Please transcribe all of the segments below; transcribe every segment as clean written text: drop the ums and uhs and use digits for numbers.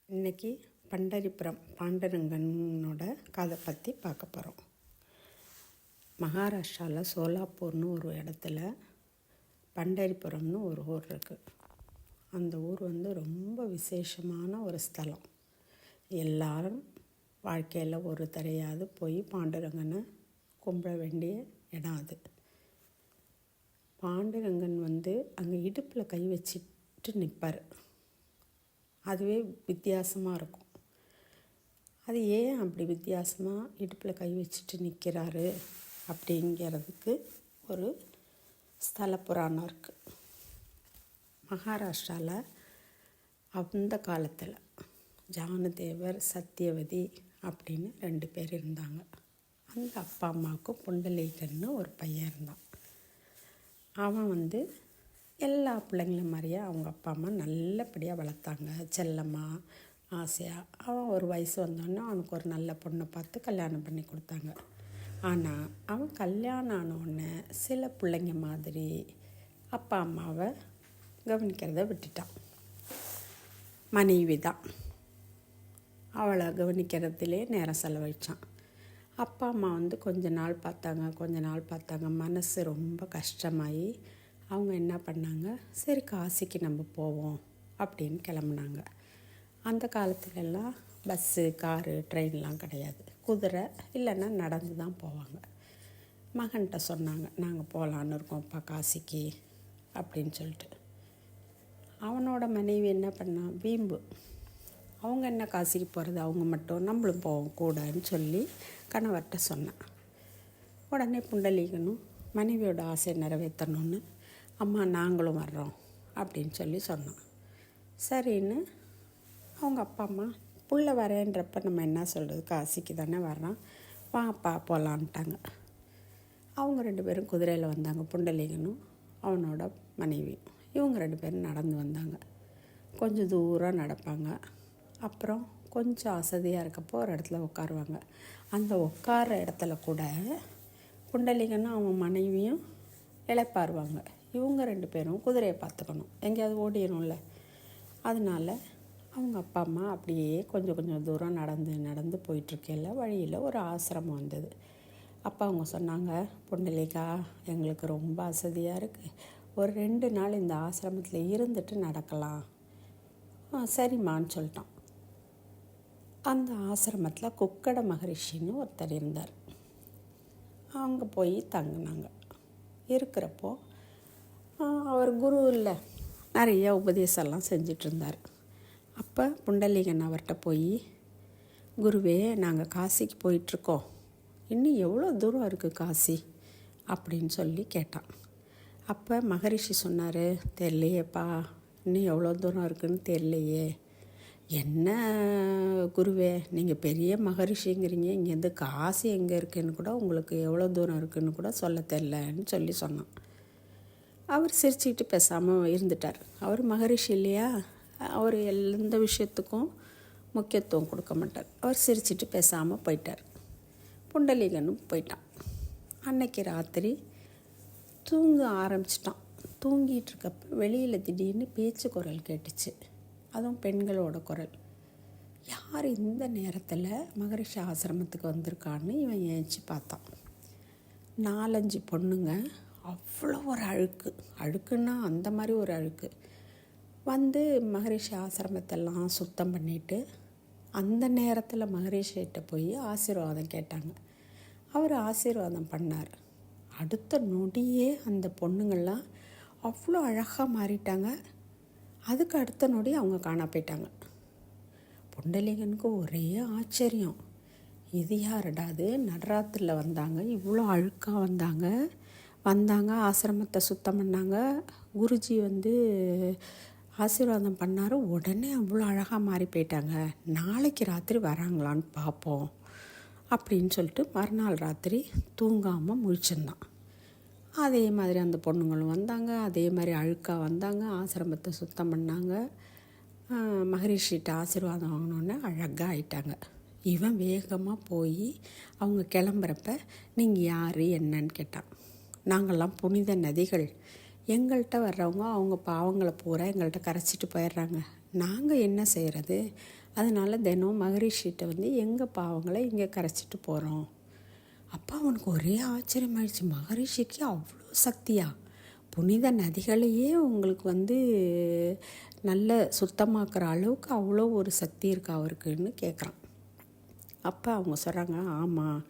இன்றைக்கி பண்டரிபுரம் பாண்டரங்கனோட கதை பற்றி பார்க்க போகிறோம். மகாராஷ்டிராவில் சோலாப்பூர்னு ஒரு இடத்துல பண்டரிபுரம்னு ஒரு ஊர் இருக்குது. அந்த ஊர் ரொம்ப விசேஷமான ஒரு ஸ்தலம். எல்லாரும் வாழ்க்கையில் ஒரு தரையாவது போய் பாண்டுரங்கனை கும்பிட வேண்டிய இடம் அது. பாண்டுரங்கன் அங்கே இடுப்பில் கை வச்சுட்டு நிற்பார். அதுவே வித்தியாசமாக இருக்கும். அது ஏன் அப்படி வித்தியாசமாக இடுப்பில் கை வச்சுட்டு நிற்கிறாரு அப்படிங்கிறதுக்கு ஒரு ஸ்தல புராணம் இருக்குது. மகாராஷ்டிராவில் அந்த காலத்தில் ஜானதேவர் சத்தியவதி அப்படின்னு 2 பேர் இருந்தாங்க. அந்த அப்பா அம்மாவுக்கும் புண்டலீகன்னு ஒரு பையன் இருந்தான். அவன் எல்லா பிள்ளைங்களும் மாதிரியே அவங்க அப்பா அம்மா நல்லபடியாக வளர்த்தாங்க, செல்லமாக ஆசையாக. அவன் ஒரு வயசு வந்தோடனே அவனுக்கு ஒரு நல்ல பொண்ணை பார்த்து கல்யாணம் பண்ணி கொடுத்தாங்க. ஆனால் அவன் கல்யாணம் ஆனோடனே சில பிள்ளைங்க மாதிரி அப்பா அம்மாவை கவனிக்கிறத விட்டுட்டான். மனைவி தான் அவளை கவனிக்கிறதுலே நேரம் செலவழித்தான். அப்பா அம்மா கொஞ்ச நாள் பார்த்தாங்க. மனசு ரொம்ப கஷ்டமாகி அவங்க என்ன பண்ணாங்க, சரி காசிக்கு நம்ம போவோம் அப்படின்னு கிளம்புனாங்க. அந்த காலத்துலலாம் பஸ்ஸு, காரு, ட்ரெயின்லாம் கிடையாது. குதிரை இல்லைன்னா நடந்து தான் போவாங்க. மகன்கிட்ட சொன்னாங்க, நாங்கள் போகலான்னு இருக்கோம்ப்பா காசிக்கு அப்படின்னு சொல்லிட்டு. அவனோட மனைவி என்ன பண்ணான், வீம்பு. அவங்க என்ன காசிக்கு போகிறது, அவங்க மட்டும், நம்மளும் போவோம் கூடன்னு சொல்லி கணவர்கிட்ட சொன்னான். உடனே புண்டலீகனும் மனைவியோட ஆசையை நிறைவேற்றணும்னு, அம்மா நாங்களும் வர்றோம் அப்படின்னு சொல்லி சொன்னான். சரின்னு அவங்க அப்பா அம்மா, புள்ள வரேன்றப்ப நம்ம என்ன சொல்கிறது, காசிக்கு தானே வர்றான், வாப்பா போகலான்ட்டாங்க. அவங்க 2 பேரும் குதிரையில் வந்தாங்க, புண்டலீகனும் அவனோட மனைவியும். இவங்க 2 பேரும் நடந்து வந்தாங்க. கொஞ்சம் தூரம் நடப்பாங்க. அப்புறம் கொஞ்சம் அசதியாக இருக்கப்போ ஒரு இடத்துல உட்காருவாங்க. அந்த உட்கார இடத்துல கூட புண்டலீகனும் அவன் மனைவியும் இளைப்பாருவாங்க. இவங்க 2 பேரும் குதிரையை பார்த்துக்கணும், எங்கேயாவது ஓடிடணும்ல. அதனால் அவங்க அப்பா அம்மா அப்படியே கொஞ்சம் தூரம் நடந்து போயிட்டுருக்கையில் வழியில் ஒரு ஆசிரமம் வந்தது. அப்போ அவங்க சொன்னாங்க, புண்டலீகா எங்களுக்கு ரொம்ப அசதியாக இருக்குது, ஒரு 2 நாள் இந்த ஆசிரமத்தில் இருந்துட்டு நடக்கலாம். சரிம்மான்னு சொல்லிட்டான். அந்த ஆசிரமத்தில் குக்கட மகரிஷின்னு ஒருத்தர் இருந்தார். அங்கே போய் தங்கினாங்க. இருக்கிறப்போ அவர் குரு இல்லை, நிறைய உபதேசம்லாம் செஞ்சிட்ருந்தார். அப்போ புண்டலீகன் அவர்கிட்ட போய், குருவே நாங்கள் காசிக்கு போயிட்டுருக்கோம், இன்னும் எவ்வளோ தூரம் இருக்குது காசி அப்படின்னு சொல்லி கேட்டான். அப்போ மகரிஷி சொன்னார், தெரியலையேப்பா, இன்னும் எவ்வளோ தூரம் இருக்குதுன்னு தெரியலையே. என்ன குருவே, நீங்கள் பெரிய மகரிஷிங்கிறீங்க, இங்கேருந்து காசி எங்கே இருக்குதுன்னு கூட உங்களுக்கு எவ்வளோ தூரம் இருக்குதுன்னு கூட சொல்ல தெரிலன்னு சொல்லி சொன்னான். அவர் சிரிச்சுக்கிட்டு பேசாமல் இருந்துட்டார். அவர் மகரிஷி இல்லையா, அவர் எந்த விஷயத்துக்கும் முக்கியத்துவம் கொடுக்க மாட்டார். அவர் சிரிச்சுட்டு பேசாமல் போயிட்டார். புண்டலீகனும் போயிட்டான். அன்னைக்கு ராத்திரி தூங்க ஆரம்பிச்சிட்டான். தூங்கிட்டு இருக்கப்ப வெளியில் திடீர்னு பேச்சு குரல் கேட்டுச்சு. அதுவும் பெண்களோட குரல். யார் இந்த நேரத்தில் மகரிஷி ஆசிரமத்துக்கு வந்திருக்கான்னு இவன் ஏஞ்சி பார்த்தான். 4-5 பொண்ணுங்க, அவ்வளோ ஒரு அழுக்குன்னா அந்த மாதிரி ஒரு அழுக்கு, மகரிஷி ஆசிரமத்தெல்லாம் சுத்தம் பண்ணிவிட்டு அந்த நேரத்தில் மகரிஷிகிட்ட போய் ஆசீர்வாதம் கேட்டாங்க. அவர் ஆசீர்வாதம் பண்ணார். அடுத்த நொடியே அந்த பொண்ணுங்கள்லாம் அவ்வளோ அழகாக மாறிட்டாங்க. அதுக்கு அடுத்த நொடி அவங்க காணா போயிட்டாங்க. புண்டலீகனுக்கு ஒரே ஆச்சரியம், இது யாருடாது, நடராத்திரியில் வந்தாங்க, இவ்வளோ அழுக்காக வந்தாங்க, ஆசிரமத்தை சுத்தம் பண்ணாங்க, குருஜி ஆசீர்வாதம் பண்ணார், உடனே அவ்வளோ அழகாக மாறி போயிட்டாங்க, நாளைக்கு ராத்திரி வராங்களான்னு பார்ப்போம் அப்படின்னு சொல்லிட்டு மறுநாள் ராத்திரி தூங்காமல் முழிச்சிருந்தான். அதே மாதிரி அந்த பொண்ணுங்களும் வந்தாங்க, அதே மாதிரி அழுக்காக வந்தாங்க, ஆசிரமத்தை சுத்தம் பண்ணாங்க, மகரிஷிகிட்ட ஆசீர்வாதம் வாங்கினோன்னே அழகாக ஆயிட்டாங்க. இவன் வேகமாக போய் அவங்க கிளம்புறப்ப, நீங்கள் யார் என்னன்னு கேட்டான். நாங்கள்லாம் புனித நதிகள், எங்கள்கிட்ட வர்றவங்க அவங்க பாவங்களை பூரா எங்கள்கிட்ட கரைச்சிட்டு போயிடுறாங்க, நாங்கள் என்ன செய்கிறது அதனால் தினம் மகரிஷிகிட்ட வந்து எங்கள் பாவங்களை இங்கே கரைச்சிட்டு போகிறோம். அப்போ அவனுக்கு ஒரே ஆச்சரியமாயிடுச்சு, மகரிஷிக்கு அவ்வளோ சக்தியா? புனித நதிகளையே உங்களுக்கு வந்து நல்ல சுத்தமாக்குற அளவுக்கு அவ்வளோ ஒரு சக்தி இருக்கா அவருக்குன்னு கேட்குறான். அப்போ அவங்க சொல்கிறாங்க, ஆமாம்,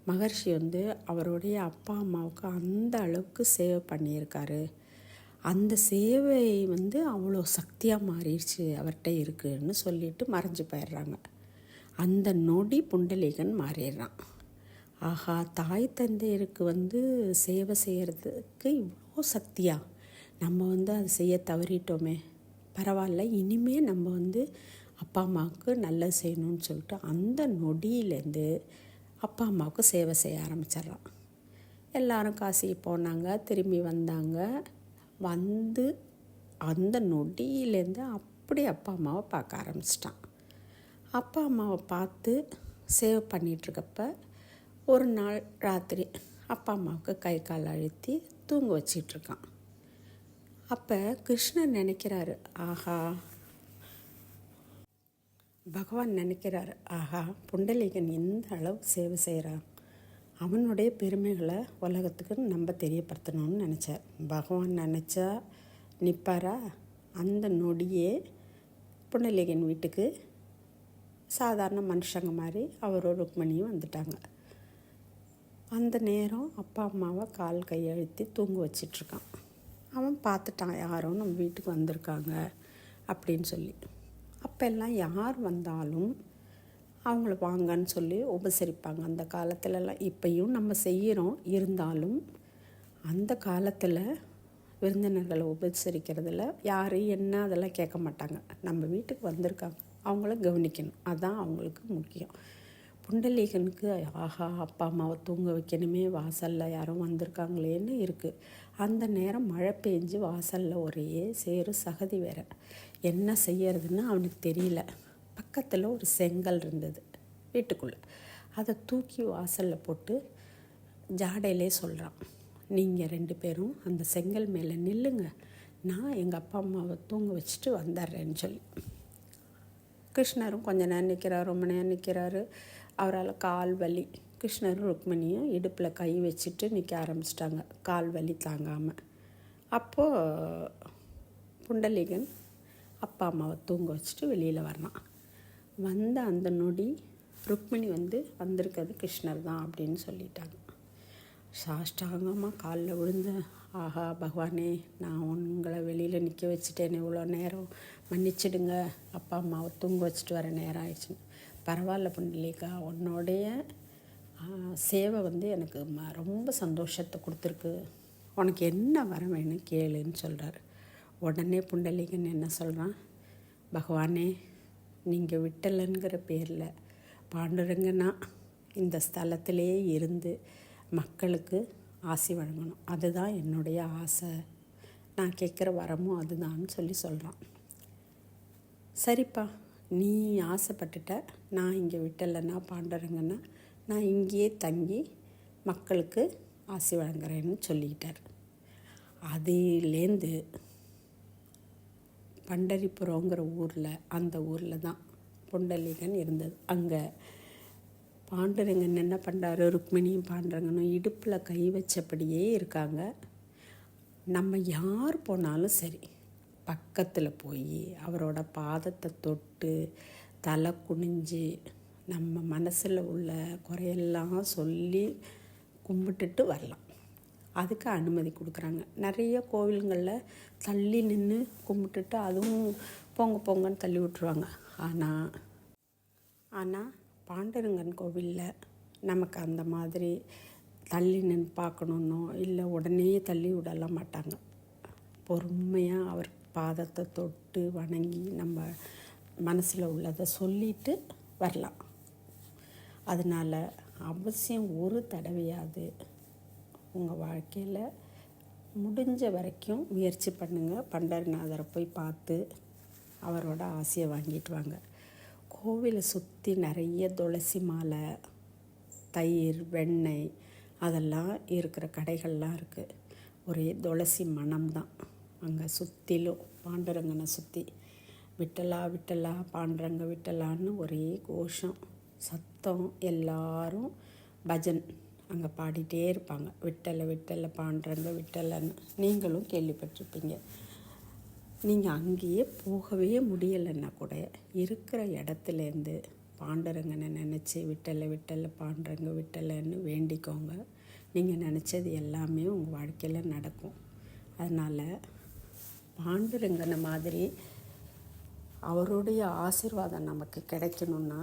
மகர்ஷி வந்து அவருடைய அப்பா அம்மாவுக்கு அந்த அளவுக்கு சேவை பண்ணியிருக்காரு. அந்த சேவை வந்து அவ்வளோ சக்தியாக மாறிடுச்சு அவர்கிட்ட இருக்குன்னு சொல்லிட்டு மறைஞ்சு போயிடுறாங்க. அந்த நொடி புண்டலீகன் மாறிடுறான். ஆஹா, தாய் தந்தையருக்கு வந்து சேவை செய்கிறதுக்கு இவ்வளோ சக்தியா? நம்ம வந்து அதை செய்ய தவறிட்டோமே, பரவாயில்ல, இனிமேல் நம்ம வந்து அப்பா அம்மாவுக்கு நல்லது செய்யணும்னு சொல்லிட்டு அந்த நொடியிலேருந்து அப்பா அம்மாவுக்கு சேவை செய்ய ஆரம்பிச்சிட்றான். எல்லாரும் காசிக்கு போனாங்க, திரும்பி வந்தாங்க. வந்து அந்த நொடியிலேருந்து அப்படி அப்பா அம்மாவை பார்க்க ஆரம்பிச்சிட்டான். அப்பா அம்மாவை பார்த்து சேவை பண்ணிகிட்ருக்கப்ப ஒரு நாள் ராத்திரி அப்பா அம்மாவுக்கு கை கால் அழுத்தி தூங்க வச்சிட்ருக்கான். அப்போ கிருஷ்ணர் நினைக்கிறாரு, ஆஹா, பகவான் நினைக்கிறாரு, ஆஹா, புண்டலீகன் எந்த அளவு சேவை செய்கிறான், அவனுடைய பெருமைகளை உலகத்துக்கு நம்ம தெரியப்படுத்தணும்னு நினச்சார். பகவான் நினச்சா நிற்பாரா? அந்த நொடியே புண்டலீகன் வீட்டுக்கு சாதாரண மனுஷங்க மாதிரி அவரோட ருக்மணியும் வந்துட்டாங்க. அந்த நேரம் அப்பா அம்மாவை கால் கையழுத்தி தூங்க வச்சிட்ருக்கான். அவன் பார்த்துட்டான், யாரோ நம்ம வீட்டுக்கு வந்திருக்காங்க அப்படின்னு சொல்லி. அப்போல்லாம் யார் வந்தாலும் அவங்கள வாங்கன்னு சொல்லி உபசரிப்பாங்க அந்த காலத்துலலாம். இப்பையும் நம்ம செய்கிறோம், இருந்தாலும் அந்த காலத்தில் விருந்தினர்களை உபசரிக்கிறதுல யார் என்ன அதெல்லாம் கேட்க மாட்டாங்க. நம்ம வீட்டுக்கு வந்திருக்காங்க, அவங்கள கவனிக்கணும், அதுதான் அவங்களுக்கு முக்கியம். புண்டலீகனுக்கு ஆஹா, அப்பா அம்மாவை தூங்க வைக்கணுமே, வாசலில் யாரும் வந்திருக்காங்களேன்னு இருக்குது. அந்த நேரம் மழை பெஞ்சு வாசலில் ஒரே சேறு சகதி வேற. என்ன செய்யறதுன்னு அவனுக்கு தெரியல. பக்கத்தில் ஒரு செங்கல் இருந்தது வீட்டுக்குள்ளே. அதை தூக்கி வாசலில் போட்டு ஜாடையிலே சொல்கிறான், நீங்கள் 2 பேரும் அந்த செங்கல் மேலே நில்லுங்க, நான் எங்கள் அப்பா அம்மாவை தூங்க வச்சுட்டு வந்துடுறேன்னு சொல்லி. கிருஷ்ணரும் கொஞ்ச நேரம் நிற்கிறார், ரொம்ப நேரம் நிற்கிறாரு. அவரால் கால் வலி, கிருஷ்ணரும் ருக்மணியும் இடுப்பில் கை வச்சுட்டு நிற்க ஆரம்பிச்சிட்டாங்க, கால் வலி தாங்காமல். அப்போது புண்டலீகன் அப்பா அம்மாவை தூங்க வச்சுட்டு வெளியில் வர்றான். வந்த அந்த நொடி ருக்மிணி வந்து வந்திருக்கிறது கிருஷ்ணர் தான் அப்படின்னு சொல்லிட்டாங்க. சாஷ்டாங்கமாக காலில் விழுந்து, ஆஹா பகவானே, நான் உங்களை வெளியில் நிற்க வச்சுட்டேன், இவ்வளோ நேரம் மன்னிச்சிடுங்க, அப்பா அம்மாவை தூங்க வச்சுட்டு வர நேரம் ஆயிடுச்சுன்னு. பரவாயில்ல புண்டலீகா, உன்னோடைய சேவை வந்து எனக்கு ரொம்ப சந்தோஷத்தை கொடுத்துருக்கு, உனக்கு என்ன வர வேணும் கேளுன்னு சொல்கிறாரு. உடனே புண்டலீகன் என்ன சொல்கிறான், பகவானே, நீங்கள் விட்டலங்கிற பேரில் பாண்டுரங்கனா இந்த ஸ்தலத்திலே இருந்து மக்களுக்கு ஆசி வழங்கணும், அதுதான் என்னுடைய ஆசை, நான் கேட்குற வரமும் அதுதான்னு சொல்கிறான். சரிப்பா, நீ ஆசைப்பட்டுட்ட, நான் இங்கே விட்டலைன்னா பாண்டுரங்கன்னா நான் இங்கேயே தங்கி மக்களுக்கு ஆசி வழங்குறேன்னு சொல்லிக்கிட்டார். அதுலேருந்து பண்டரிபுரங்கிற ஊரில், அந்த ஊரில் தான் புண்டலீகன் இருந்தது. அங்கே பாண்டுரங்கன் என்ன பண்ணுறாரு, ருக்மிணியும் பாண்டுரங்கனும் இடுப்பில் கை வச்சபடியே இருக்காங்க. நம்ம யார் போனாலும் சரி, பக்கத்தில் போய் அவரோட பாதத்தை தொட்டு தலை குனிஞ்சு நம்ம மனசில் உள்ள குறையெல்லாம் சொல்லி கும்பிட்டுட்டு வரலாம். அதுக்கு அனுமதி கொடுக்குறாங்க. நிறைய கோவில்களில் தள்ளி நின்று கும்பிட்டுட்டு அதுவும் பொங்க பொங்கன்னு தள்ளி விட்ருவாங்க. ஆனால் பாண்டுரங்கன் கோவிலில் நமக்கு அந்த மாதிரி தள்ளி நின்று பார்க்கணுன்னோ இல்லை உடனே தள்ளி விடலாம் மாட்டாங்க. பொறுமையாக அவர் பாதத்தை தொட்டு வணங்கி நம்ம மனசில் உள்ளதை சொல்லிட்டு வரலாம். அதனால் அவசியம் ஒரு தடவையாவது உங்கள் வாழ்க்கையில் முடிஞ்ச வரைக்கும் முயற்சி பண்ணுங்கள். பண்டரிநாதரை போய் பார்த்து அவரோட ஆசையை வாங்கிட்டு வாங்க. கோவிலை சுற்றி நிறைய துளசி மாலை, தயிர், வெண்ணெய் அதெல்லாம் இருக்கிற கடைகள்லாம் இருக்குது. ஒரே துளசி மணம்தான் அங்கே சுற்றிலும், பாண்டுரங்கனை சுற்றி. விட்டலா விட்டலா பாண்டுரங்க விட்டலான்னு ஒரே கோஷம் சத்தம். எல்லாரும் பஜன் அங்கே பாடிட்டே இருப்பாங்க, விட்டலை விட்டலை பாண்டுரங்க விட்டலைன்னு. நீங்களும் கேள்விப்பட்டிருப்பீங்க. நீங்கள் அங்கேயே போகவே முடியலைன்னா கூட இருக்கிற இடத்துலேருந்து பாண்டுரங்கனை நினச்சி விட்டலை விட்டலை பாண்டுரங்க விட்டலைன்னு வேண்டிக்கோங்க. நீங்கள் நினச்சது எல்லாமே உங்கள் வாழ்க்கையில் நடக்கும். அதனால் பாண்டுரங்கனை மாதிரி அவருடைய ஆசீர்வாதம் நமக்கு கிடைக்கணுன்னா,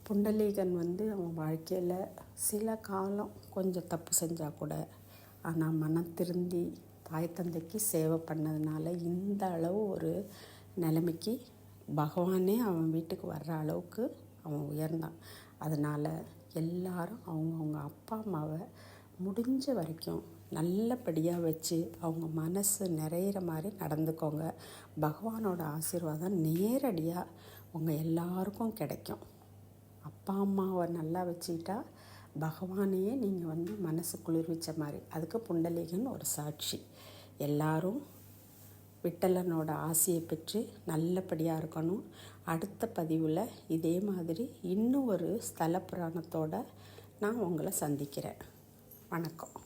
புண்டலீகன் அவன் வாழ்க்கையில் சில காலம் கொஞ்சம் தப்பு செஞ்சால் கூட, ஆனால் மனம் திருந்தி தாய் தந்தைக்கு சேவை பண்ணதுனால இந்த அளவு ஒரு நிலைமைக்கு பகவானே அவன் வீட்டுக்கு வர்ற அளவுக்கு அவன் உயர்ந்தான். அதனால் எல்லாரும் அவங்கவுங்க அப்பா அம்மாவை முடிஞ்ச வரைக்கும் நல்லபடியாக வச்சு அவங்க மனசு நிறையிற மாதிரி நடந்துக்கோங்க. பகவானோட ஆசீர்வாதம் நேரடியாக உங்கள் எல்லாருக்கும் கிடைக்கும். அப்பா அம்மாவை நல்லா வச்சுக்கிட்டா பகவானையே நீங்கள் மனசு குளிர்விச்ச மாதிரி. அதுக்கு புண்டலீகன் ஒரு சாட்சி. எல்லாரும் விட்டலனோட ஆசையை பெற்று நல்லபடியாக இருக்கணும். அடுத்த பதிவில் இதே மாதிரி இன்னும் ஒரு ஸ்தல புராணத்தோடு நான் உங்களை சந்திக்கிறேன். வணக்கம்.